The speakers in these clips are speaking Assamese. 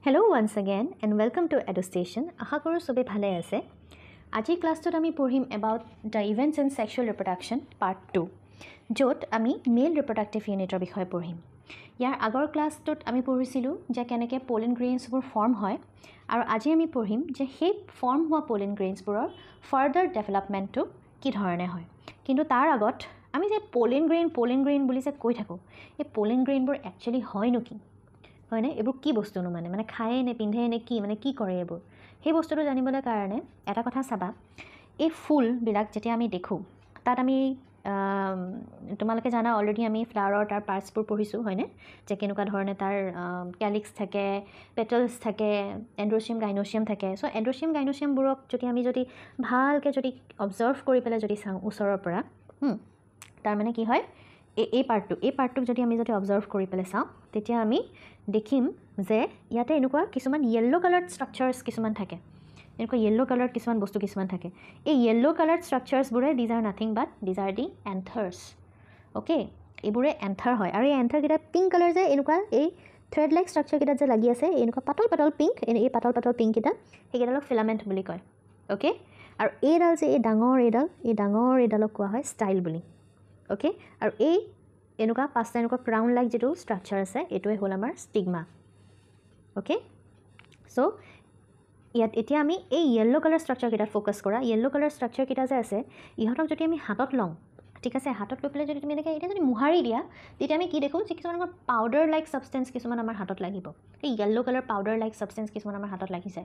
Hello once again and welcome to EduStation. আশা কৰোঁ সবে ভালে আছে। আজিৰ ক্লাছটোত আমি পঢ়িম about the events in sexual reproduction part 2 য'ত আমি male reproductive unitৰ বিষয়ে পঢ়িম। ইয়াৰ আগৰ ক্লাছটোত আমি পঢ়িছিলোঁ যে কেনেকৈ pollen grainsবোৰ ফৰ্ম হয় আৰু আজি আমি পঢ়িম যে সেই ফৰ্ম হোৱা pollen grainsবোৰৰ further developmentটো কি ধৰণে হয়। কিন্তু তাৰ আগত আমি যে pollen grain বুলি যে কৈ থাকোঁ এই pollen grainবোৰ actually হয় নেকি হয় না এবোৰ কি বস্তু নো মানে খায় নে পিন্ধে নে কি মানে কি কৰে এবোৰ সেই বস্তুটো জানিবলৈ কাৰণে এটা কথা চাবা এই ফুল বিলাক যেতিয়া আমি দেখো তাত আমি তোমালোকে জানা অলৰেডি আমি ফ্লাৱাৰৰ তাৰ পাৰ্টছবোৰ পঢ়িছো হয়নে যে কেনেকুৱা ধৰণে তাৰ ক্যালিক্স থাকে পেটেলছ থাকে এন্ড্ৰোচিয়াম গাইনোচিয়াম থাকে সো এন্ড্ৰোচিয়াম গাইনোচিয়ামবোৰক যদি ভালকৈ যদি অবজাৰ্ভ কৰি পেলাই যদি চাওঁ ওচৰৰ পৰা তাৰ মানে কি হয় এই পাৰ্টটোক যদি আমি অবজাৰ্ভ কৰি পেলাই চাওঁ তেতিয়া আমি দেখিম যে ইয়াতে এনেকুৱা কিছুমান ইয়েলো কালাৰ্ড ষ্ট্ৰাকচাৰ্ছ কিছুমান থাকে এনেকুৱা ইয়েলো কালাৰ্ড কিছুমান বস্তু কিছুমান থাকে এই ইয়েলো কালাৰ্ড ষ্ট্ৰাকচাৰ্ছবোৰে these are nothing but these are the anthers okay এইবোৰে এন্থাৰ হয় আৰু এই এন্থাৰকেইটা পিংক কালাৰ যে এনেকুৱা এই থ্ৰেড লাইক ষ্ট্ৰাকচাৰকেইটাত যে লাগি আছে এনেকুৱা পাতল পিংক এই পাতল পিংককেইটা সেইকেইডালক ফিলামেণ্ট বুলি কয় ওকে আৰু এইডাল যে এই ডাঙৰ এইডালক কোৱা হয় ষ্টাইল বুলি ওকে আৰু এই এনেকুৱা পাঁচটা এনেকুৱা ক্ৰাউন লাইক যেটো ষ্ট্ৰাকচাৰ আছে এটোৱে হ'ল আমাৰ ষ্টিগমা ওকে সো ইয়াত এতিয়া আমি এই ইয়েলো কালাৰ ষ্ট্ৰাকচাৰ কেইটাত ফোকাস কৰা ইয়েলো কালাৰ ষ্ট্ৰাকচাৰ কেইটা যে আছে ইহঁতক যদি আমি হাতত লওঁ ঠিক আছে হাতত লৈ পেলাই যদি তুমি এনেকৈ এটা যদি মুহাৰি দিয়া তেতিয়া আমি কি দেখো যে কিছুমান আমাৰ পাউডাৰ লাইক সাবষ্টেন্স কিছুমান আমাৰ হাতত লাগিব এই ইয়েলো কালাৰ পাউডাৰ লাইক সাবষ্টেন্স কিছুমান আমাৰ হাতত লাগিছে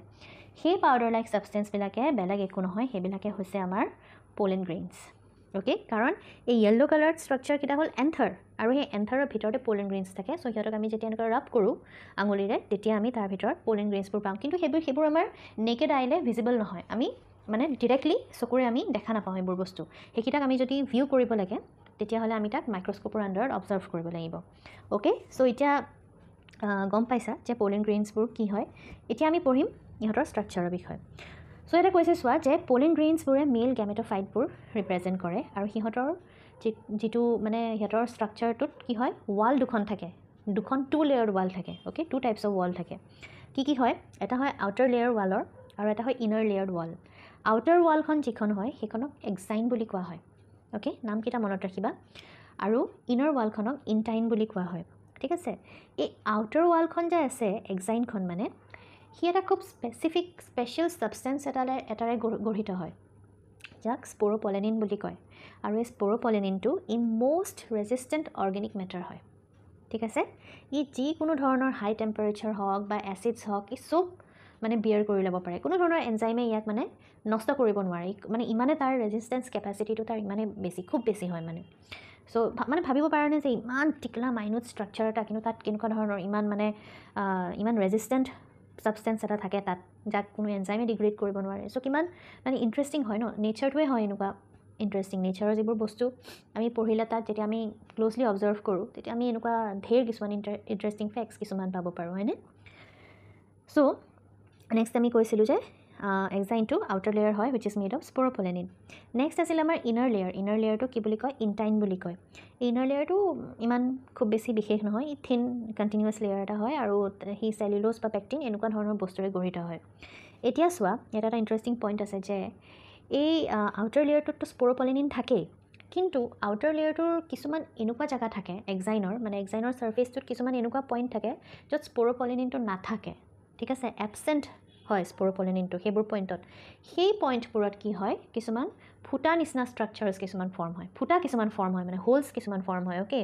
সেই পাউডাৰ লাইক সাবষ্টেন্স বিলাকে বেলেগ একো নহয় সেইবিলাকে হৈছে আমাৰ pollen grains ওকে কাৰণ এই ইয়েলো কালাৰ ষ্ট্ৰাকচাৰ কিটা হ'ল এন্থাৰ আৰু এই এন্থাৰৰ ভিতৰতে pollen grains থাকে সো হিয়তক আমি যেতিয়া এনেকৈ ৰাব কৰো আঙুলিৰে তেতিয়া আমি তাৰ ভিতৰত pollen grainsবোৰ পাম কিন্তু সেইবোৰ আমাৰ নেকেড আইলে ভিজিবল নহয় আমি মানে ডাইৰেক্টলি চকুৰে আমি দেখা নাপাওঁ এইবোৰ বস্তু হেকিটাক আমি যদি ভিউ কৰিব লাগে তেতিয়া হলে আমি তাক মাইক্ৰোস্কোপৰ আন্ডাৰত অবজাৰ্ভ কৰিব লাগিব ওকে সো এতিয়া গম পাইছা যে pollen grainsবোৰ কি হয় এতিয়া আমি পঢ়িম ইহঁতৰ ষ্ট্ৰাকচাৰৰ বিষয়ে সো এটা কৈছে চোৱা যে pollen grainsবোৰে মেল গেমেটোফাইটবোৰ ৰিপ্ৰেজেন্ট কৰে আৰু সিহঁতৰ যেটো মানে সিহঁতৰ ষ্ট্ৰাকচাৰটোত কি হয় ওয়াল দুখন থাকে দুখন টু লেয়াৰ ওয়াল থাকে ওকে টু টাইপছ অফ ওয়াল থাকে কি হয় এটা হয় আউটাৰ লেয়াৰ ওয়ালৰ আৰু এটা হয় ইনাৰ লেয়াৰ ওয়াল আউটাৰ ওয়ালখন যিখন হয় সেইখনক এক্সাইন বুলি কোৱা হয় ওকে নাম কিটা মনত ৰাখিবা আৰু ইনাৰ ওয়ালখনক ইনটাইন বুলি কোৱা হয় ঠিক আছে এই আউটাৰ ওয়ালখন যে আছে এক্সাইনখন মানে হি এটা খুব স্পেচিয়েল সাবষ্টেন্স এটাৰে গঠিত হয় যাক স্পোৰোপলিনিন বুলি কয় আৰু এই স্পোৰোপলিনিনটো মোষ্ট ৰেজিস্ট্যান্ট অৰ্গেনিক মেটাৰ হয় ঠিক আছে ই যিকোনো ধৰণৰ হাই টেম্পাৰেচাৰ হওক বা এসিডছ হওক ই সব মানে বিয়াৰ কৰি ল'ব পাৰে কোনো ধৰণৰ এনজাইমে ইয়াক মানে নষ্ট কৰিব নোৱাৰে মানে ইমানে তাৰ ৰেজিস্ট্যান্স কেপাসিটিটো তাৰ ইমানে বেছি খুব বেছি হয় মানে সো মানে ভাবিব পাৰা নে যে ইমান টিকলা মাইনুট ষ্ট্ৰাকচাৰ এটা কিন্তু তাত কেনেকুৱা ধৰণৰ ইমান ৰেজিস্ট্যান্ট সাবষ্টেন্স এটা থাকে তাত যাক কোনো এনজাইমে ডিগ্ৰেড কৰিব নোৱাৰে সো কিমান মানে ইন্টাৰেষ্টিং হয় ন নেচাৰটোৱে হয় এনেকুৱা ইন্টাৰেষ্টিং নেচাৰৰ যিবোৰ বস্তু আমি পঢ়িলে তাত যেতিয়া আমি ক্লোজলি অবজাৰ্ভ কৰোঁ তেতিয়া আমি এনেকুৱা ঢেৰ কিছুমান ইন্টাৰেষ্টিং ফেক্টছ কিছুমান পাব পাৰোঁ হয়নে সো নেক্সট আমি কৈছিলোঁ যে এক্সাইনটো আউটাৰ লেয়াৰ হয় which is made of sporopollenin next আছিল আমাৰ ইনাৰ লেয়াৰটো কি বুলি কয় ইনটাইন বুলি কয় ইনাৰ লেয়াৰটো ইমান খুব বেছি বিশেষ নহয় ই থিন কণ্টিনিউৱাছ লেয়াৰ এটা হয় আৰু হি চেলুলোজ বা পেক্টিন এনেকুৱা ধৰণৰ বস্তুৰে গঠিত হয় এতিয়া চোৱা ইয়াত এটা ইণ্টাৰেষ্টিং পইণ্ট আছে যে এই আউটাৰ লেয়াৰটোততো স্পোৰোপলিনিন থাকেই কিন্তু আউটাৰ লেয়াৰটোৰ কিছুমান এনেকুৱা জায়গা থাকে এক্সাইনৰ সাৰফেসটোত কিছুমান এনেকুৱা পইণ্ট থাকে য'ত স্পোৰোপলিনিনটো নাথাকে ঠিক আছে এবসেন্ট হয় স্পোৰোপলিনিনটো সেইবোৰ পইণ্টত সেই পইণ্টবোৰত কি হয় কিছুমান ফুটা নিচিনা ষ্ট্ৰাকচাৰ্ছ কিছুমান ফৰ্ম হয় মানে হোলছ কিছুমান ফৰ্ম হয় ওকে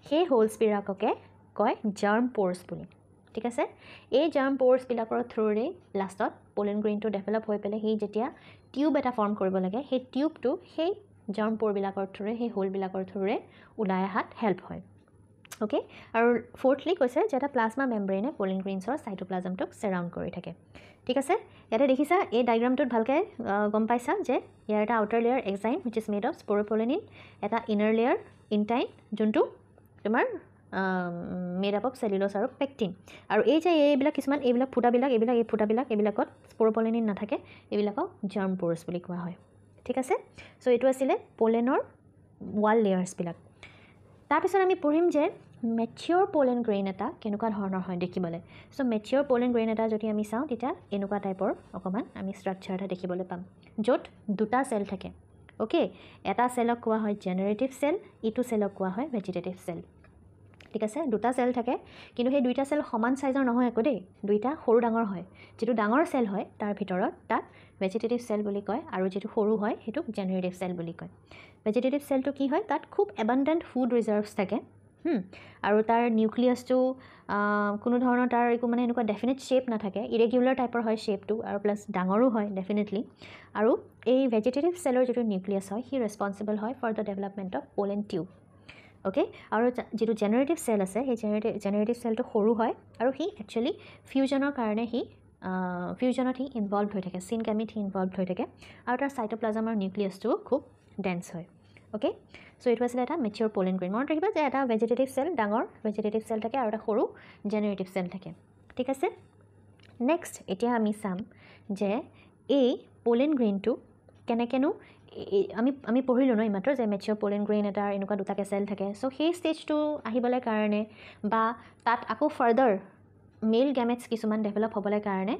সেই হোলছবিলাককে কয় জাৰ্ম প'ৰছ বুলি ঠিক আছে এই জাৰ্ম প'ৰছবিলাকৰ থ্ৰুৰে লাষ্টত pollen grainটো ডেভেলপ হৈ পেলাই সেই যেতিয়া টিউব এটা ফৰ্ম কৰিব লাগে সেই টিউবটো সেই জাৰ্ম প'ৰবিলাকৰ থ্ৰুৰে সেই হোলবিলাকৰ থ্ৰুৰে ওলাই অহাত হেল্প হয় ওকে আৰু ফৰ্থলি কৈছে যে এটা প্লাজমা মেমব্ৰেইনে pollen grainsৰ সাইটোপ্লাজমটোক সাৰাউণ্ড কৰি থাকে ঠিক আছে ইয়াতে দেখিছা এই ডায়াগ্ৰামটোত ভালকৈ গম পাইছা যে ইয়াৰ এটা outer layer exine which is made of sporopollenin এটা ইনাৰ লেয়াৰ ইনটাইন যোনটো তোমাৰ মেড আপ অফ চেলুলোজ আৰু পেক্টিন আৰু এই যে এইবিলাক কিছুমান এইবিলাক ফুটাবিলাক স্পোৰোপলিনিন নাথাকে এইবিলাকক জাৰ্ম প'ৰছ বুলি কোৱা হয় ঠিক আছে সো এইটো আছিলে পলেনৰ ওয়াল লেয়াৰ্ছবিলাক তাৰপিছত আমি পঢ়িম যে মেচিয়ৰ পলেন গ্ৰেইন এটা কেনেকুৱা ধৰণৰ হয় দেখিবলৈ সো মেচিয়ৰ পলেন গ্ৰেইন এটা যদি আমি চাওঁ তেতিয়া এনেকুৱা টাইপৰ অকমান আমি ষ্ট্ৰাকচাৰ এটা দেখিবলৈ পাম য'ত দুটা সেল থাকে ওকে এটা সেলক কোৱা হয় জেনাৰেটিভ সেল ইটো সেলক কোৱা হয় ভেজিটেটিভ সেল ঠিক আছে দুটা সেল থাকে কিন্তু সেই দুইটা সেল সমান সাইজৰ নহয় একো দেই দুইটা সৰু ডাঙৰ হয় যেটো ডাঙৰ সেল হয় তাৰ ভিতৰত তাক ভেজিটেটিভ সেল বুলি কয় আৰু যেটো সৰু হয় হেতু জেনাৰেটিভ সেল বুলি কয় ভেজিটেটিভ সেলটো কি হয় তাত খুব এবান্ডেন্ট ফুড ৰিজাৰ্ভছ থাকে আৰু তাৰ নিউক্লিয়াছটো কোনো ধৰণৰ তাৰ একো মানে এনেকুৱা ডেফিনেট শেপ নাথাকে ইৰেগুলাৰ টাইপৰ হয় শেপটো আৰু প্লাছ ডাঙৰো হয় ডেফিনেটলি আৰু এই ভেজিটেটিভ সেলৰ যেটো নিউক্লিয়াছ হয় হি ৰেসপন্সিবল হয় for the development of pollen tube okay আৰু যেটো জেনাৰেটিভ সেল আছে সেই জেনাৰেটিভ সেলটো সৰু হয় আৰু হি একচুয়ালি ফিউজনৰ কাৰণে হি ফিউজনত হি ইনভলভড হৈ থাকে সিন কেমিত হি ইনভলভড হৈ থাকে আৰু তাৰ সাইটোপ্লাজমৰ নিউক্লিয়াছটো খুব ডেন্স হয় ওকে সো ইট was এটা মেচিয়ৰ পোলেন গ্ৰেইন মনত ৰাখিবা যে এটা ভেজিটেটিভ সেল ডাঙৰ ভেজিটেটিভ সেল থাকে আৰু এটা সৰু জেনাৰেটিভ সেল থাকে ঠিক আছে নেক্সট এতিয়া আমি চাম যে এই পোলেন গ্ৰেইনটো কেনেকেনো আমি পঢ়িলো ন ইমাত্ৰ যে মেচিয়ৰ পোলেন গ্ৰেইন এটা এনেকুৱা দুটাকে সেল থাকে সো সেই ষ্টেজটো আহিবলৈ কাৰণে বা তাত আকৌ ফাৰ্দাৰ মেল গ্যামেটছ কিছুমান ডেভেলপ হ'বলৈ কাৰণে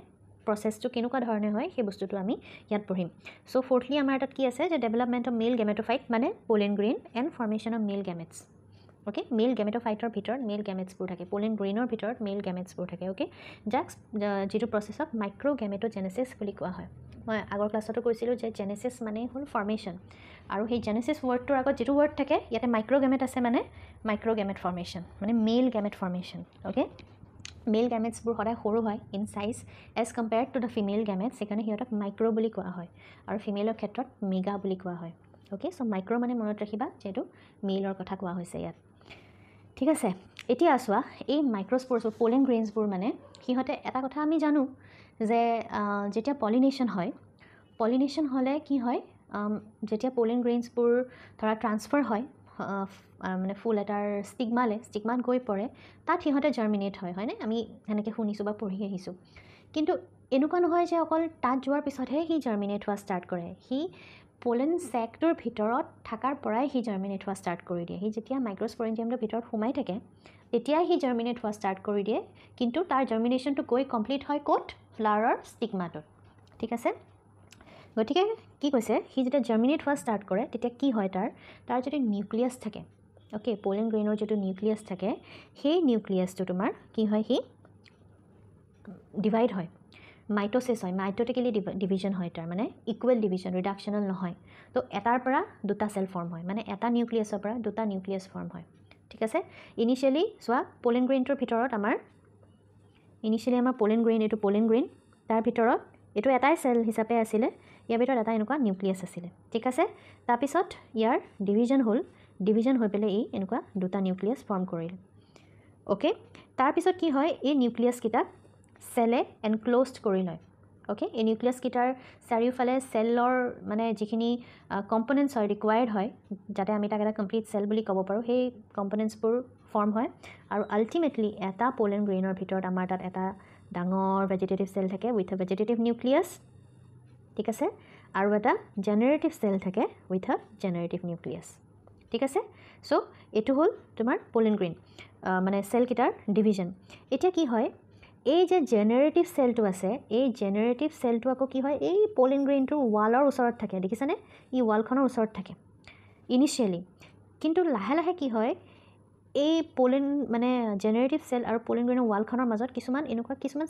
প্ৰসেসটো কেনেকুৱা ধৰণে হয় সেই বস্তুটো আমি ইয়াত পঢ়িম সো ফোৰ্থলি আমাৰ তাত কি আছে যে ডেভেলপমেন্ট অফ মেল গেমেটোফাইট মানে pollen grain and formation of male gametes okay male গেমেটোফাইটৰ ভিতৰত মেল গ্যামেটছবোৰ থাকে পোলেন গ্ৰেইনৰ ভিতৰত মেল গ্যামেটছবোৰ থাকে ওকে যাক যেটো প্ৰসেসক মাইক্ৰো গেমেটোজেনেসিস বুলি কোৱা হয় মই আগৰ ক্লাছতো কৈছিলো যে জেনেসিস মানে হল ফৰ্মেশন আৰু সেই জেনেসিস ওয়াৰ্ডটোৰ আগত যেটো ওয়াৰ্ড থাকে ইয়াতে মাইক্ৰো গেমেট আছে মানে মাইক্ৰো গেমেট ফৰ্মেশন মানে male gamete formation okay male গ্যামেটছবোৰ সদায় সৰু হয় in size as compared to the female gametes সেইকাৰণে সিহঁতক মাইক্ৰো বুলি কোৱা হয় আৰু ফিমেলৰ ক্ষেত্ৰত মেগা বুলি কোৱা হয় ওকে সো মাইক্ৰো মানে মনত ৰাখিবা যেটো মেলৰ কথা কোৱা হৈছে ইয়াত ঠিক আছে এতিয়া আসোৱা এই মাইক্ৰোস্পোৰছ পোলেন গ্ৰেইনছবোৰ মানে সিহঁতে এটা কথা আমি জানো যে যেতিয়া পলিনেশন হলে কি হয় যেতিয়া পোলেন গ্ৰেইনছবোৰ ধৰা ট্ৰান্সফাৰ হয় মানে ফুল এটাৰ ষ্টিগমাত গৈ পৰে তাত সিহঁতে জাৰ্মিনেট হয় নে আমি এনেকৈ শুনিছো বা পঢ়ি আহিছো কিন্তু এনেকুৱা নহয় যে অকল তাত যোৱাৰ পিছতহে হি জাৰ্মিনেট হোৱা ষ্টাৰ্ট কৰে হি পোলেন স্যাকটোৰ ভিতৰত থাকাৰ পৰাই হি জাৰ্মিনেট হোৱা ষ্টাৰ্ট কৰি দিয়ে হি যেতিয়া মাইক্ৰোস্পোৰেঞ্জিয়ামটোৰ ভিতৰত সোমাই থাকে তেতিয়াই হি জাৰ্মিনেট হোৱা ষ্টাৰ্ট কৰি দিয়ে কিন্তু তাৰ জাৰ্মিনেশনটো গৈ কমপ্লিট হয় কোট ফ্লাৱাৰৰ ষ্টিগমাটোত ঠিক আছে গতিকে কি কৈছে হি যেতিয়া জাৰ্মিনেট হোৱা ষ্টাৰ্ট কৰে তেতিয়া কি হয় তাৰ যদি নিউক্লিয়াছ থাকে ওকে পোলেন গ্ৰেইনৰ যেটো নিউক্লিয়াছ থাকে সেই নিউক্লিয়াছটো তোমাৰ কি হয় হি ডিভাইড হয় মাইটোসিস হয় মাইটোটিক্যালি ডিভিজন হয় তাৰ মানে ইকুৱেল ডিভিজন ৰিডাকশনাল নহয় তো এটাৰ পৰা দুটা সেল ফৰ্ম হয় মানে এটা নিউক্লিয়াছৰ পৰা দুটা নিউক্লিয়াছ ফৰ্ম হয় ঠিক আছে ইনিশিয়ালি সোৱা পোলেন গ্ৰেইনটোৰ ভিতৰত আমাৰ পোলেন গ্ৰেইন এটো পোলেন গ্ৰেইন তাৰ ভিতৰত এটো এটাই সেল হিচাপে আছিল ইয়াৰ ভিতৰত এটা এনেকুৱা নিউক্লিয়াছ আছিল ঠিক আছে তাৰ পিছত ইয়াৰ ডিভিজন হৈ পেলে ই এনেকুৱা দুটা নিউক্লিয়াছ ফৰ্ম কৰিল ওকে তাৰ পিছত কি হয় এই নিউক্লিয়াছ কিটা সেলে এনক্লোজড কৰি লয় ওকে এই নিউক্লিয়াছ কিটাৰ চাৰিওফালে সেলৰ মানে যিখিনি কম্পোনেন্টছ হয় ৰিকোৱাৰ্ড হয় যাতে আমি তাক এটা কমপ্লিট সেল বুলি ক'ব পাৰো সেই কম্পোনেন্টছবোৰ ফৰ্ম হয় আৰু আল্টিমেটলি এটা পোলেন গ্ৰেইনৰ ভিতৰত আমাৰ তাত এটা ডাঙৰ ভেজিটেটিভ সেল থাকে উইথ আ ভেজিটেটিভ নিউক্লিয়াছ ঠিক আছে আৰু এটা জেনাৰেটিভ সেল থাকে উইথ আ জেনাৰেটিভ নিউক্লিয়াছ ঠিক আছে সো এটো হল তোমাৰ পোলেন গ্ৰেইন মানে সেল কিটাৰ ডিভিজন এতিয়া কি হয় এই যে জেনাৰেটিভ সেলটো আছে এই জেনাৰেটিভ সেলটো আকৌ কি হয় এই পোলেন গ্ৰেইনটোৰ ওয়ালৰ ওচৰত থাকে দেখিছানে ই ওয়ালখনৰ ওচৰত থাকে ইনিশিয়ালি কিন্তু লাহে লাহে কি হয় এই পোলেন মানে জেনাৰেটিভ সেল আৰু পোলেন গ্ৰেইনৰ ওয়ালখনৰ মাজত কিছুমান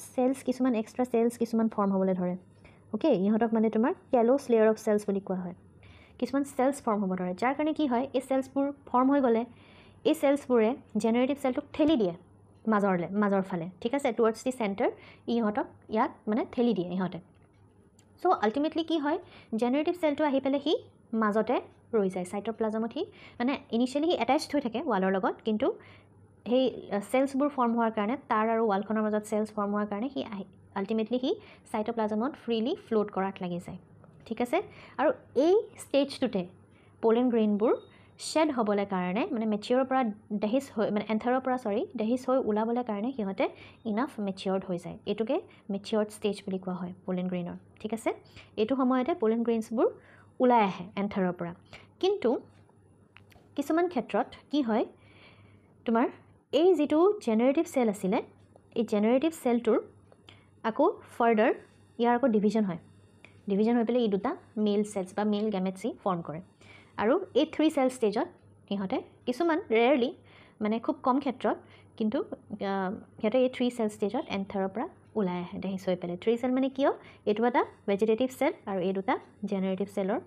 সেলছ কিছুমান এক্সট্ৰা সেলছ কিছুমান ফৰ্ম হ'বলৈ ধৰে ওকে ইহঁতক মানে তোমাৰ কেলোছ লেয়াৰ অফ সেলছ বুলি কোৱা হয় কিছুমান সেলছ ফৰ্ম হ'ব ধৰে যাৰ কাৰণে কি হয় এই সেলছবোৰ ফৰ্ম হৈ গ'লে এই সেলছবোৰে জেনাৰেটিভ সেলটোক ঠেলি দিয়ে মাজৰ ফালে ঠিক আছে টুৱাৰ্ডছ দি সেন্টাৰ ইহঁতক ইয়াক মানে ঠেলি দিয়ে ইহঁতে সো আল্টিমেটলি কি হয় জেনাৰেটিভ সেলটো আহি পেলে হি মাজতে ৰৈ যায় সাইটোপ্লাজমত হি মানে ইনিশিয়ালি হি এটাচড হৈ থাকে ওয়ালৰ লগত কিন্তু সেই সেলছবোৰ ফৰ্ম হোৱাৰ কাৰণে তাৰ আৰু ওয়ালখনৰ মাজত সেলছ ফৰ্ম হোৱাৰ কাৰণে হি আল্টিমেটলি হি সাইটোপ্লাজমত ফ্ৰীলি ফ্লোট কৰাত লাগি যায় ঠিক আছে আৰু এই ষ্টেজটোতে পোলেন গ্ৰেইনবোৰ শেড হ'বলৈ কাৰণে মানে মেচিয়ৰৰ পৰা ডেহিছ হৈ মানে এন্থাৰৰ পৰা ডেহিছ হৈ ওলাবলৈ কাৰণে সিহঁতে ইনাফ মেচিয়ৰ্ড হৈ যায় এটোকে মেচিয়ৰ্ড ষ্টেজ বুলি কোৱা হয় পোলেন গ্ৰেইনৰ ঠিক আছে এটো সময়তে পোলেন গ্ৰেইনছবোৰ ওলাই আহে এন্থাৰৰ পৰা কিন্তু কিছুমান ক্ষেত্ৰত কি হয় তোমাৰ এই যেটো জেনাৰেটিভ সেল আছিলে এই জেনাৰেটিভ সেলটোৰ আকৌ ফাৰ্ডাৰ ইয়াৰ আকৌ ডিভিজন হয় ডিভিজন হৈ পেলাই এই দুটা মেল সেলস বা মেল গ্যামেটসি ফৰ্ম কৰে আৰু এই 3 সেল ষ্টেজত ইহঁতে কিছুমান ৰেয়াৰলি মানে খুব কম ক্ষেত্ৰত কিন্তু হেতে এই 3 সেল ষ্টেজত এন্থাৰৰ পৰা ওলাই আহে দেখিছ হৈ পেলাই 3 সেল মানে কিয় এটো এটা ভেজিটেটিভ সেল আৰু এই দুটা জেনাৰেটিভ সেলৰ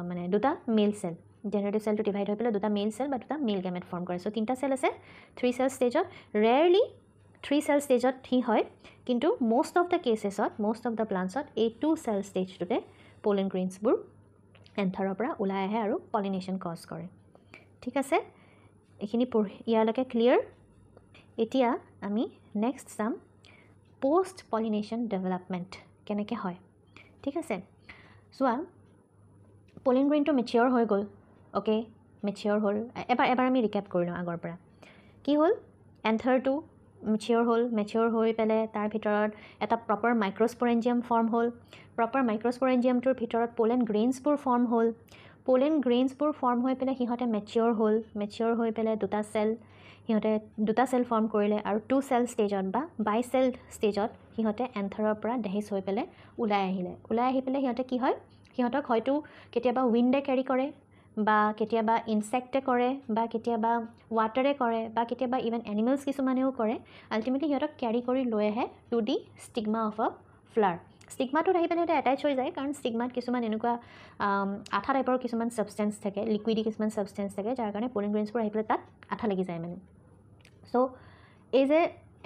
মানে দুটা মেল সেল জেনাৰেটিভ সেলটো ডিভাইড হৈ পেলাই দুটা মেল সেল বা দুটা মেল গ্যামেট ফৰ্ম কৰে সো তিনটা সেল আছে 3 সেল ষ্টেজত ৰেয়াৰলি 3 সেল ষ্টেজত হি হয় কিন্তু most of the cases most of the plants এই 2 সেল ষ্টেজটোতে pollen grains বোৰ এন্থাৰৰ পৰা ওলাই আহে আৰু পলিনেশন কজ কৰে ঠিক আছে এখিনি ইয়ালৈকে ক্লিয়াৰ এতিয়া আমি নেক্সট চাম পোষ্ট পলিনেশন ডেভেলপমেন্ট কেনেকৈ হয় ঠিক আছে সোয়া pollen grain to mature হৈ গল ওকে mature হল এবাৰ আমি ৰিক্যাপ কৰি লওঁ আগৰ পৰা কি হল এন্থাৰ টু mature হৈ পেলে তাৰ ভিতৰত এটা প্ৰপাৰ মাইক্ৰোস্পোৰেঞ্জিয়াম ফৰ্ম হল প্ৰপাৰ মাইক্ৰোস্পোৰেঞ্জিয়ামটোৰ ভিতৰত pollen grains বোৰ ফৰ্ম হল pollen grains বোৰ ফৰ্ম হৈ পেলে হিহতে mature হৈ পেলে দুটা সেল হিহতে দুটা সেল ফৰ্ম কৰিলে আৰু 2 সেল ষ্টেজত বা বাই সেল ষ্টেজত হিহতে এন্থাৰৰ পৰা ডেহিস হৈ পেলে ওলাই আহি পেলে হিহতে কি হয় হিহতক হয়তো কেতিয়াবা উইন্ডে ক্যাৰি কৰে বা কেতিয়াবা ইনসেক্টে কৰে বা কেতিয়াবা ওয়াটাৰে কৰে বা কেতিয়াবা ইভেন এনিমেলস কিছুমানেও কৰে আলটিমেটলি হিহতক ক্যাৰি কৰি লৈ আহে to the stigma of a flower স্টিগমাটো আহি পেলে এটাচ হৈ যায় কাৰণ স্টিগমাত কিছুমান এনেকুৱা আঠা টাইপৰ কিছুমান সাবস্টেন্স থাকে লিকুইডি কিছুমান সাবস্টেন্স থাকে যাৰ কাৰণে pollen grains বোৰ আহি পেলে তাত আঠা লাগি যায় মানে সো এই যে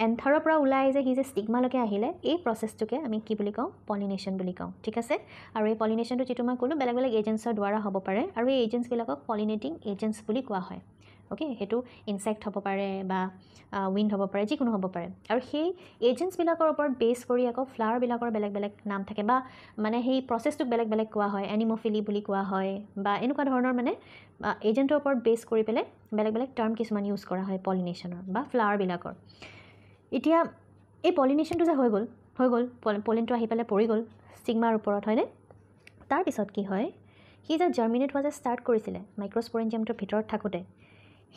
এন্থাৰৰ পৰা ওলাই যে হি যে স্টিগমা লকে আহিলে এই প্ৰসেসটোকে আমি কি বুলি কওঁ পলিনেশন বুলি কওঁ ঠিক আছে আৰু এই পলিনেশনটো যেটো মই কলো বেলেগ বেলেগ এজেন্টছৰ দ্বাৰা হ'ব পাৰে আৰু এই এজেন্টছ বিলাকক পলিনেটিং এজেন্টছ বুলি কোৱা হয় ওকে হেতু ইনসেক্ট হ'ব পাৰে বা উইন্ড হ'ব পাৰে যিকোনো হ'ব পাৰে আৰু সেই এজেন্টছ বিলাকৰ ওপৰত বেস কৰি আকৌ ফ্লাৱাৰ বিলাকৰ বেলেগ বেলেগ নাম থাকে বা মানে সেই প্ৰসেসটোক বেলেগ বেলেগ কোৱা হয় এনিমোফিলি বুলি কোৱা হয় বা এনেকুৱা ধৰণৰ মানে এজেন্টৰ ওপৰত বেস কৰি পেলে বেলেগ বেলেগ টাৰ্ম কিছুমান ইউজ কৰা হয় পলিনেশনৰ বা ফ্লাৱাৰ বিলাকৰ এতিয়া এই পলিনেশনটো যে হৈ গল পলেনটো আহি পেলে পৰি গল স্টিগমাৰ ওপৰত হয়নে তাৰ পিছত কি হয় হি যে জাৰ্মিনেট হোৱা যে ষ্টাৰ্ট কৰিছিলে মাইক্ৰোস্পোৰেঞ্জিয়ামটোৰ ভিতৰত থাকোতে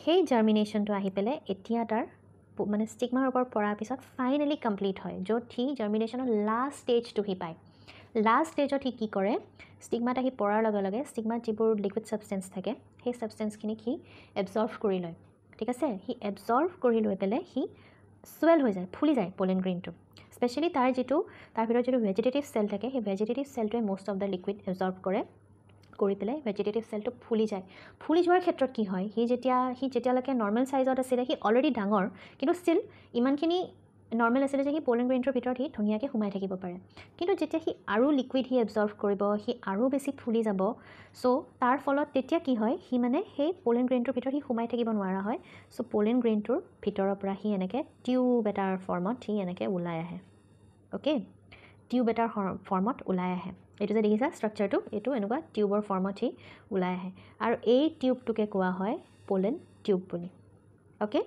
সেই জাৰ্মিনেশনটো আহি পেলে এতিয়া তাৰ মানে স্টিগমাৰ ওপৰত পৰাৰ পিছত ফাইনালি কমপ্লিট হয় য'ত হি জাৰ্মিনেশনৰ লাষ্ট ষ্টেজটো হি পায় লাষ্ট ষ্টেজত হি কি কৰে স্টিগমাত আহি পৰাৰ লগে লগে স্টিগমাত যিবোৰ লিকুইড সাবস্টেন্স থাকে সেই সাবস্টেন্সখিনি হি এবজৰ্ব কৰি লয় ঠিক আছে হি এবজৰ্ব কৰি লৈ পেলে হি swell হৈ যায় ফুলি যায় pollen grain টো স্পেশালি তাৰ ভিতৰত যেটো ভেজিটেটিভ সেল থাকে সেই ভেজিটেটিভ সেলটোৱে most of the liquid absorb কৰি পেলাই ভেজিটেটিভ সেলটো ফুলি যায় ফুলি যোৱাৰ ক্ষেত্ৰত কি হয় হি যেতিয়ালৈকে নৰ্মেল সাইজত আছিল হি অলৰেডি ডাঙৰ কিন্তু ষ্টিল ইমানখিনি নৰ্মেল আছিল যে হি pollen grain টোৰ ভিতৰত হি ধুনিয়াকৈ সোমাই থাকিব পাৰে কিন্তু যেতিয়া হি আৰু লিকুইড হি এবজৰ্ব কৰিব হি আৰু বেছি ফুলি যাব সো তাৰ ফলত তেতিয়া কি হয় হি মানে সেই pollen grain টোৰ ভিতৰত হি সোমাই থাকিব নোৱাৰা হয় সো pollen grain টোৰ ভিতৰৰ পৰা হি এনেকৈ টিউব এটাৰ ফৰ্মত হি এনেকৈ ওলাই আহে ওকে টিউব এটাৰ ফৰ্মত ওলাই আহে এটো যে দেখিছা স্ট্ৰাকচাৰটো এটো এনেকুৱা টিউবৰ ফৰ্মত হি ওলাই আহে আৰু এই টিউবটোকে কোৱা হয় pollen টিউব বুলি ওকে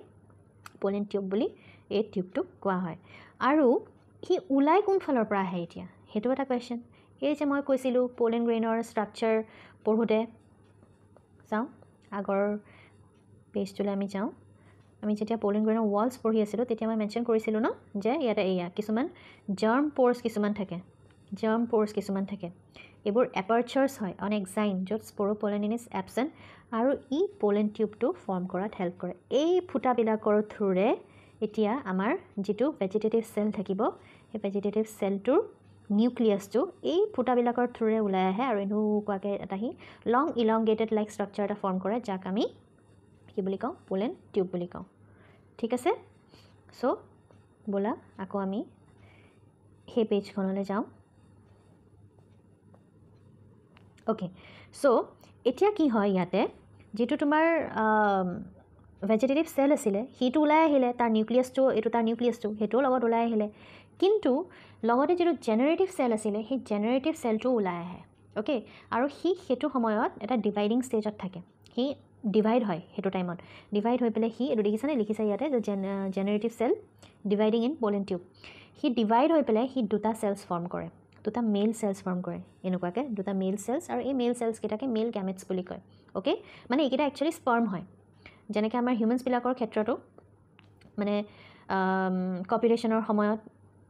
pollen টিউব বুলি এই টিউবটো কোৱা হয় আৰু হি ওলাই কোন ফালৰ পৰা আহে এতিয়া হেতু এটা কোৱেশ্চন এই যে মই কৈছিলো pollen grainৰ স্ট্ৰাকচাৰ পঢ়োতে চাও আগৰ পেজটোলৈ আমি যাওঁ আমি যেতিয়া pollen grainৰ walls পঢ়ি আছিলো তেতিয়া মই মেনশন কৰিছিলো ন যে ইয়াতে এয়া কিছুমান germ pores কিছুমান থাকে এবোৰ apertures হয় on exine য'ত sporopollenin is absent আৰু ই pollen tube টো ফৰ্ম কৰাত হেল্প কৰে এই ফুটা বিলাকৰ থ্ৰুৰে এতিয়া আমাৰ যেটো ভেজিটেটিভ সেল থাকিব এই ভেজিটেটিভ সেলটোৰ নিউক্লিয়াছটো এই ফুটা বিলাকৰ থ্ৰুৰে ওলাই আহে আৰু এনেকুৱাকৈ এটা হি লং ইলংগেটেড লাইক স্ট্ৰাকচাৰ এটা ফৰ্ম কৰে যাক আমি কি বুলি কওঁ pollen tube বুলি কওঁ ঠিক আছে সো বলা আকৌ আমি সেই পেজখনলৈ যাওঁ ওকে সো এতিয়া কি হয় ইয়াতে যেটো তোমাৰ ভেজিটেটিভ সেল আছিলে হিটো ওলাই আহিলে তাৰ নিউক্লিয়াছটো এটো তাৰ নিউক্লিয়াছটো হেটো লগত ওলাই আহিলে কিন্তু লগতে যেটো জেনাৰেটিভ সেল আছিলে সেই জেনাৰেটিভ সেলটো ওলাই আহে ওকে আৰু হেটো সময়ত এটা ডিভাইডিং ষ্টেজত থাকে হি ডিভাইড হয় হেটো টাইমত ডিভাইড হৈ পেলে হি এটো লিখিছা ইয়াতে যে generative cell dividing in pollen tube he divide হৈ পেলে হি দুটা সেলস ফৰ্ম কৰে দুটা মেল সেলস ফৰ্ম কৰে এনেকুৱাকৈ দুটা মেল সেলস আৰু এই মেল সেলস কেটাকে মেল গ্যামেটস বুলি কয় ওকে মানে এইকেটা একচুয়ালি স্পাৰ্ম হয় যেনেকৈ আমাৰ হিউম্যানছ বিলাকৰ ক্ষেত্ৰটো মানে কপিউলেশ্যনৰ সময়ত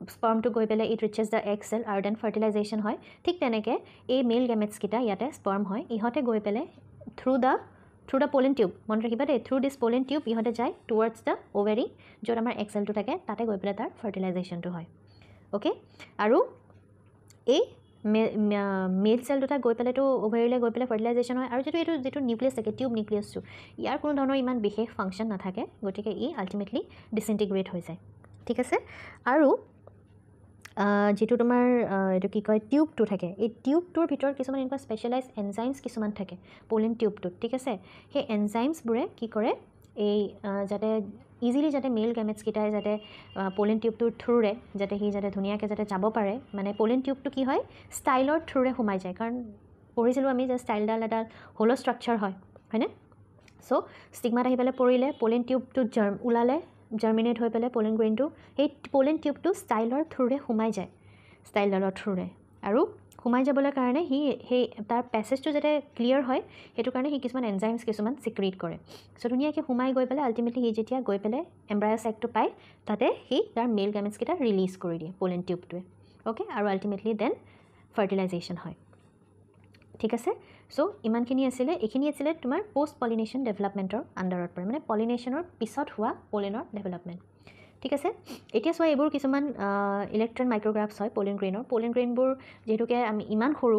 স্পাৰ্মটো গৈ পেলাই it reaches the egg cell আৰু দেন ফাৰ্টিলাইজেশ্যন হয় ঠিক তেনেকৈ এই মেল গেমেটছকেইটা ইয়াতে স্পাৰ্ম হয় ইহঁতে গৈ পেলাই থ্ৰু দ্য পলেন টিউব মনত ৰাখিবা দেই থ্ৰু দিছ পলেন টিউব ইহঁতে যায় টুৱাৰ্ডছ দ্য অভেৰি য'ত আমাৰ এগ চেলটো থাকে তাতে গৈ পেলাই তাৰ ফাৰ্টিলাইজেশ্যনটো হয় অ'কে আৰু এই মেল চেল দুটা গৈ পেলাইতো অভেৰিলৈ গৈ পেলাই ফাৰ্টিলাইজেশ্যন হয় আৰু যিটো নিউক্লিয়াছ থাকে টিউব নিউক্লিয়াছটো ইয়াৰ কোনো ধৰণৰ ইমান বিশেষ ফাংচন নাথাকে গতিকে ই আল্টিমেটলি ডিছইণ্টিগ্ৰেট হৈ যায় ঠিক আছে আৰু যিটো তোমাৰ এইটো কি কয় টিউবটো থাকে এই টিউবটোৰ ভিতৰত কিছুমান এনেকুৱা স্পেচিয়েলাইজ এনজাইমছ কিছুমান থাকে পলিন টিউবটোত ঠিক আছে সেই এনজাইমছবোৰে কি কৰে এই যাতে ইজিলি যাতে মেল গেমেটছকেইটাই যাতে পলিন টিউবটোৰ থ্ৰুৰে যাতে সি যাতে ধুনীয়াকৈ যাতে যাব পাৰে মানে পলিন টিউবটো কি হয় ষ্টাইলৰ থ্ৰুৰে সোমাই যায় কাৰণ পঢ়িছিলোঁ আমি যে ষ্টাইলডাল এডাল হ'ল' ষ্ট্ৰাকচাৰ হয় হয়নে চ' ষ্টিগমাত আহি পেলাই পৰিলে পলিন টিউবটো ওলালে জাৰ্মিনেট হৈ পেলাই পলিন গ্ৰেইনটো সেই পলিন টিউবটো ষ্টাইলৰ থ্ৰুৰে সোমাই যায় ষ্টাইলডালৰ থ্ৰুৰে আৰু সোমাই যাবলৈ কাৰণে সি সেই তাৰ পেছেজটো যাতে ক্লিয়াৰ হয় সেইটো কাৰণে সি কিছুমান এনজাইমছ কিছুমান চিক্ৰিট কৰে চ' ধুনীয়াকৈ সোমাই গৈ পেলাই আল্টিমেটলি সি যেতিয়া গৈ পেলাই এম্ব্ৰায়ছ এগটো পায় তাতে সি তাৰ মেল গেমেটছকেইটা ৰিলিজ কৰি দিয়ে পলিন টিউবটোৱে অ'কে আৰু আল্টিমেটলি দেন ফাৰ্টিলাইজেশ্যন হয় ঠিক আছে চ' ইমানখিনি আছিলে এইখিনি আছিলে তোমাৰ পষ্ট পলিনেশ্যন ডেভেলপমেণ্টৰ আণ্ডাৰত পৰে মানে পলিনেশ্যনৰ পিছত হোৱা পলিনৰ ডেভেলপমেণ্ট ঠিক আছে এতিয়া চোৱা এইবোৰ কিছুমান ইলেক্ট্ৰন মাইক্ৰ'গ্ৰাফছ হয় পলিন গ্ৰেইনবোৰ যিহেতুকে আমি ইমান সৰু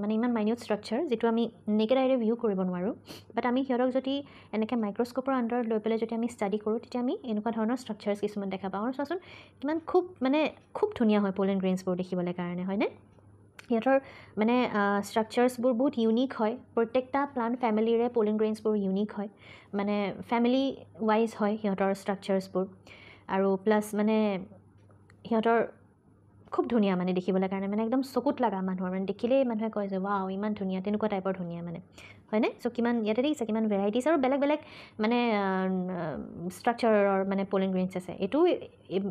মানে ইমান মাইনিউট ষ্ট্ৰাকচাৰ যিটো আমি নেকেড আইৰে ভিউ কৰিব নোৱাৰোঁ বাট আমি সিহঁতক যদি এনেকৈ মাইক্ৰস্ক'পৰ আণ্ডাৰত লৈ পেলাই যদি আমি ষ্টাডি কৰোঁ তেতিয়া আমি এনেকুৱা ধৰণৰ ষ্ট্ৰাকচাৰ্ছ কিছুমান দেখা পাওঁ আৰু চোৱাচোন কিমান খুব ধুনীয়া হয় পলিন গ্ৰেইনছবোৰ দেখিবলৈ কাৰণে হয়নে সিহঁতৰ মানে ষ্ট্ৰাকচাৰ্ছবোৰ বহুত ইউনিক হয় প্ৰত্যেকটা প্লাণ্ট ফেমিলিৰে পলিন গ্ৰেইনছবোৰ ইউনিক হয় মানে ফেমিলি ৱাইজ হয় সিহঁতৰ ষ্ট্ৰাকচাৰ্ছবোৰ আৰু প্লাছ মানে সিহঁতৰ খুব ধুনীয়া মানে দেখিবলৈ কাৰণে মানে একদম চকুত লগা মানুহৰ মানে দেখিলেই মানুহে কয় যে ৱাও ইমান ধুনীয়া তেনেকুৱা টাইপৰ ধুনীয়া মানে হয়নে চ' কিমান ইয়াতে দেখিছে কিমান ভেৰাইটিছ আৰু বেলেগ মানে ষ্ট্ৰাকচাৰৰ মানে পলিন গ্ৰেইনছ আছে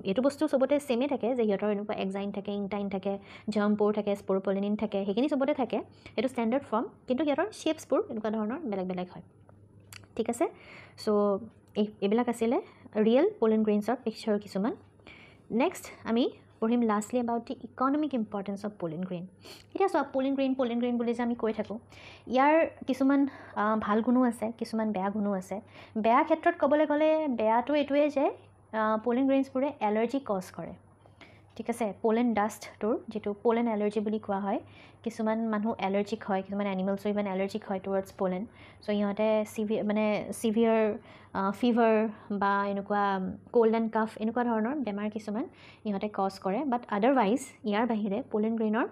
এইটো বস্তু চবতে ছেমেই থাকে যে সিহঁতৰ এনেকুৱা এক্সাইন থাকে ইনটাইন থাকে জাম্পৰ থাকে স্প'ৰপলিনিন থাকে সেইখিনি চবতে থাকে এইটো ষ্টেণ্ডাৰ্ড ফৰ্ম কিন্তু সিহঁতৰ শ্বেপছবোৰ এনেকুৱা ধৰণৰ বেলেগ হয় ঠিক আছে চ' এইবিলাক আছিলে ৰিয়েল পলিন গ্ৰেইনছৰ পিকচাৰ কিছুমান নেক্সট আমি পঢ়িম lastly about the economic importance of Pauline grain এতিয়া চোৱা পলিন গ্ৰেইন বুলি যে আমি কৈ থাকোঁ ইয়াৰ কিছুমান ভাল গুণো আছে কিছুমান বেয়া গুণো আছে বেয়া ক্ষেত্ৰত ক'বলৈ গ'লে বেয়াটো এইটোৱে যে পলিন গ্ৰেইনছবোৰে এলাৰ্জি কজ কৰে ঠিক আছে পলেন ডাষ্টটোৰ যিটো পলেন এলাৰ্জি বুলি কোৱা হয় কিছুমান মানুহ এলাৰ্জিক হয় কিছুমান এনিমেলছো ইমান এলাৰ্জিক হয় টুৱাৰ্ডছ পলেন চ' ইহঁতে চিভিয়াৰ ফিভাৰ বা এনেকুৱা ক'ল্ড এণ্ড কাফ এনেকুৱা ধৰণৰ বেমাৰ কিছুমান ইহঁতে কজ কৰে বাট আদাৰৱাইজ ইয়াৰ বাহিৰে পলিন গ্ৰেইনৰ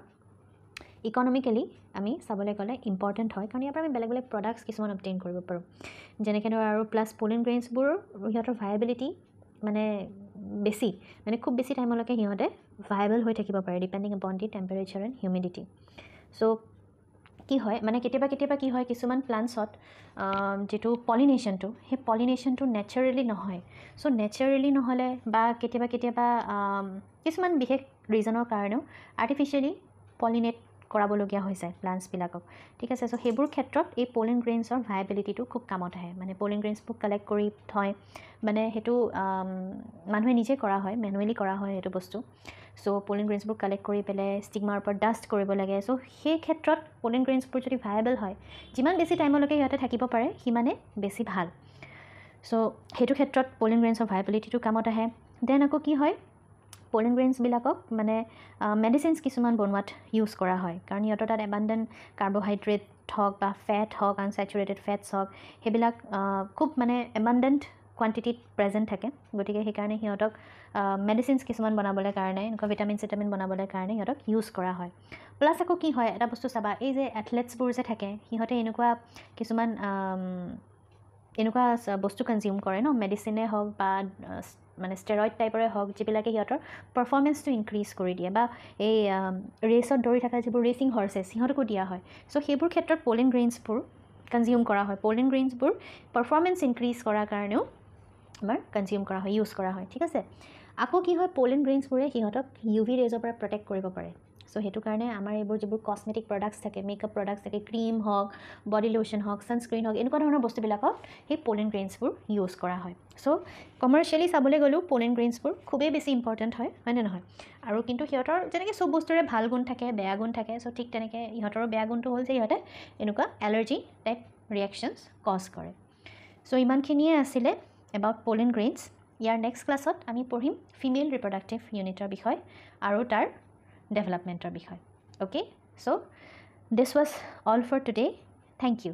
ইকনমিকেলি আমি চাবলৈ গ'লে ইম্পৰ্টেণ্ট হয় কাৰণ ইয়াৰ পৰা আমি বেলেগ প্ৰডাক্টছ কিছুমান অবটেইন কৰিব পাৰোঁ যেনেকৈ ধৰ আৰু প্লাছ পলিন গ্ৰেইনছবোৰৰ সিহঁতৰ ভায়াবিলিটি মানে বেছি মানে খুব বেছি টাইমলৈকে সিহঁতে ভায়াবল হৈ থাকিব পাৰে ডিপেণ্ডিং আপন দি টেম্পাৰেচাৰ এণ্ড হিউমিডিটি চ' কি হয় মানে কেতিয়াবা কি হয় কিছুমান প্লাণ্টছত যিটো পলিনেশ্যনটো সেই পলিনেশ্যনটো নেচাৰেলি নহয় চ' নেচাৰেলি নহ'লে বা কেতিয়াবা কিছুমান বিশেষ ৰিজনৰ কাৰণেও আৰ্টিফিচিয়েলি পলিনেট কৰাবলগীয়া হৈ যায় প্লাণ্টছবিলাকক ঠিক আছে চ' সেইবোৰ ক্ষেত্ৰত এই পলিন গ্ৰেইনছৰ ভায়াবিলিটিটো খুব কামত আহে মানে পলিন গ্ৰেইনছবোৰ কালেক্ট কৰি থয় মানে সেইটো মানুহে নিজে কৰা হয় মেনুৱেলি কৰা হয় সেইটো বস্তু চ' পলিন গ্ৰেইনছবোৰ কালেক্ট কৰি পেলাই ষ্টিগমাৰ ওপৰত ডাষ্ট কৰিব লাগে চ' সেই ক্ষেত্ৰত পলিন গ্ৰেইনছবোৰ যদি ভায়াবল হয় যিমান বেছি টাইমলৈকে সিহঁতে থাকিব পাৰে সিমানে বেছি ভাল চ' সেইটো ক্ষেত্ৰত পলিন গ্ৰেইনছৰ ভায়াবিলিটিটো কামত আহে দেন আকৌ কি হয় পলিন গ্ৰেইনছবিলাকক মানে মেডিচিনছ কিছুমান বনোৱাত ইউজ কৰা হয় কাৰণ সিহঁতৰ তাত এবাণ্ডেণ্ট কাৰ্বহাইড্ৰেট হওক বা ফেট হওক আনচেচুৰেটেড ফেটছ হওক সেইবিলাক খুব মানে এবাণ্ডেণ্ট কোৱান্টিটিত প্ৰেজেণ্ট থাকে গতিকে সেইকাৰণে সিহঁতক মেডিচিনছ কিছুমান বনাবলৈ কাৰণে এনেকুৱা ভিটামিন বনাবলৈ কাৰণে সিহঁতক ইউজ কৰা হয় প্লাছ আকৌ কি হয় এটা বস্তু চাবা এই যে এথলেটছবোৰ যে থাকে সিহঁতে এনেকুৱা কিছুমান এনেকুৱা বস্তু কনজিউম কৰে ন মেডিচিনে হওক বা মানে ষ্টেৰইড টাইপৰে হওক যিবিলাকে সিহঁতৰ পাৰফৰ্মেঞ্চটো ইনক্ৰিজ কৰি দিয়ে বা এই ৰেচত দৌৰি থকা যিবোৰ ৰেচিং হৰ্চেছ সিহঁতকো দিয়া হয় চ' সেইবোৰ ক্ষেত্ৰত পলিন গ্ৰেইনছবোৰ কনজিউম কৰা হয় পলিন গ্ৰেইনছবোৰ পাৰফৰ্মেঞ্চ ইনক্ৰিজ কৰাৰ কাৰণেও আমাৰ কনজিউম কৰা হয় ইউজ কৰা হয় ঠিক আছে আকৌ কি হয় পলিন গ্ৰেইনছবোৰে সিহঁতক ইউ ভি ৰেজৰ পৰা প্ৰটেক্ট কৰিব পাৰে সো সেইটো কাৰণে আমাৰ এইবোৰ যিবোৰ কসমেটিক প্ৰডাক্টছ থাকে মেকআপ প্ৰডাক্টছ থাকে ক্ৰীম হওক বডি লোশন হওক ছানস্ক্ৰীণ হওক এনেকুৱা ধৰণৰ বস্তুবিলাকত সেই পলেন গ্ৰেইনছবোৰ ইউজ কৰা হয় সো কমাৰ্চিয়েলি চাবলৈ গ'লেও পলেন গ্ৰেইনছবোৰ খুবেই বেছি ইম্পৰ্টেণ্ট হয়নে নহয় আৰু কিন্তু সিহঁতৰ যেনেকৈ চব বস্তুৰে ভাল গুণ থাকে বেয়া গুণ থাকে সো ঠিক তেনেকৈ ইহঁতৰো বেয়া গুণটো হ'ল যে ইহঁতে এনেকুৱা এলাৰ্জি টাইপ ৰিয়েকশ্যনছ কজ কৰে সো ইমানখিনিয়ে আছিলে about pollen grains year next ক্লাছত আমি পঢ়িম ফিমেল ৰিপ্ৰডাক্টিভ ইউনিটৰ বিষয় আৰু তাৰ ডেভেলপমেণ্টৰ বিষয় okay so this was all for today thank U